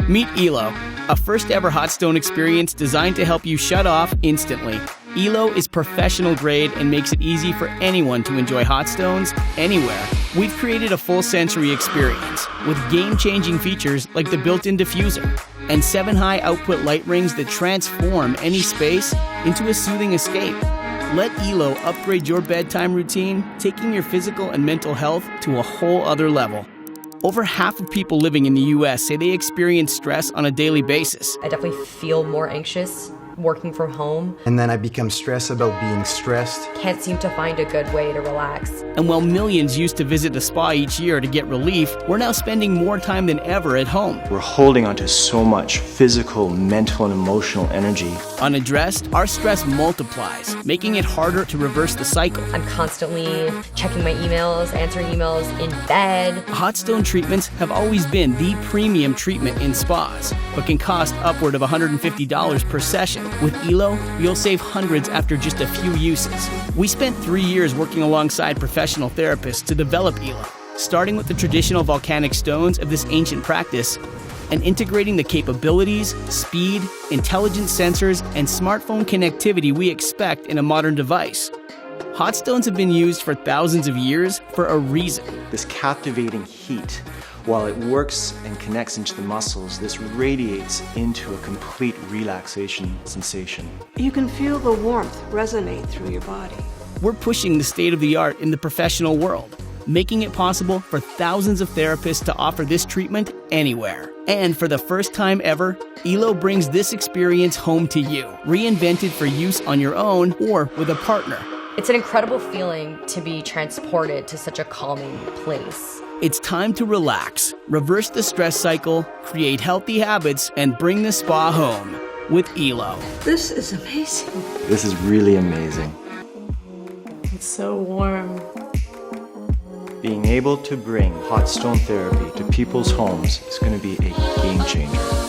Meet ELO, a first-ever hot stone experience designed to help you shut off instantly. ELO is professional grade and makes it easy for anyone to enjoy hot stones anywhere. We've created a full sensory experience with game-changing features like the built-in diffuser and 7 high output light rings that transform any space into a soothing escape. Let ELO upgrade your bedtime routine, taking your physical and mental health to a whole other level. Over half of people living in the US say they experience stress on a daily basis. I definitely feel more anxious working from home. And then I become stressed about being stressed. Can't seem to find a good way to relax. And while millions used to visit the spa each year to get relief, we're now spending more time than ever at home. We're holding onto so much physical, mental, and emotional energy. Unaddressed, our stress multiplies, making it harder to reverse the cycle. I'm constantly checking my emails, answering emails in bed. Hot stone treatments have always been the premium treatment in spas, but can cost upward of $150 per session. With ELO, you'll save hundreds after just a few uses. We spent 3 years working alongside professional therapists to develop ELO, starting with the traditional volcanic stones of this ancient practice and integrating the capabilities, speed, intelligent sensors, and smartphone connectivity we expect in a modern device. Hot stones have been used for thousands of years for a reason. This captivating heat, while it works and connects into the muscles, this radiates into a complete relaxation sensation. You can feel the warmth resonate through your body. We're pushing the state-of-the-art in the professional world, making it possible for thousands of therapists to offer this treatment anywhere. And for the first time ever, ELO brings this experience home to you, reinvented for use on your own or with a partner. It's an incredible feeling to be transported to such a calming place. It's time to relax, reverse the stress cycle, create healthy habits, and bring the spa home with ELO. This is amazing. This is really amazing. It's so warm. Being able to bring hot stone therapy to people's homes is going to be a game changer.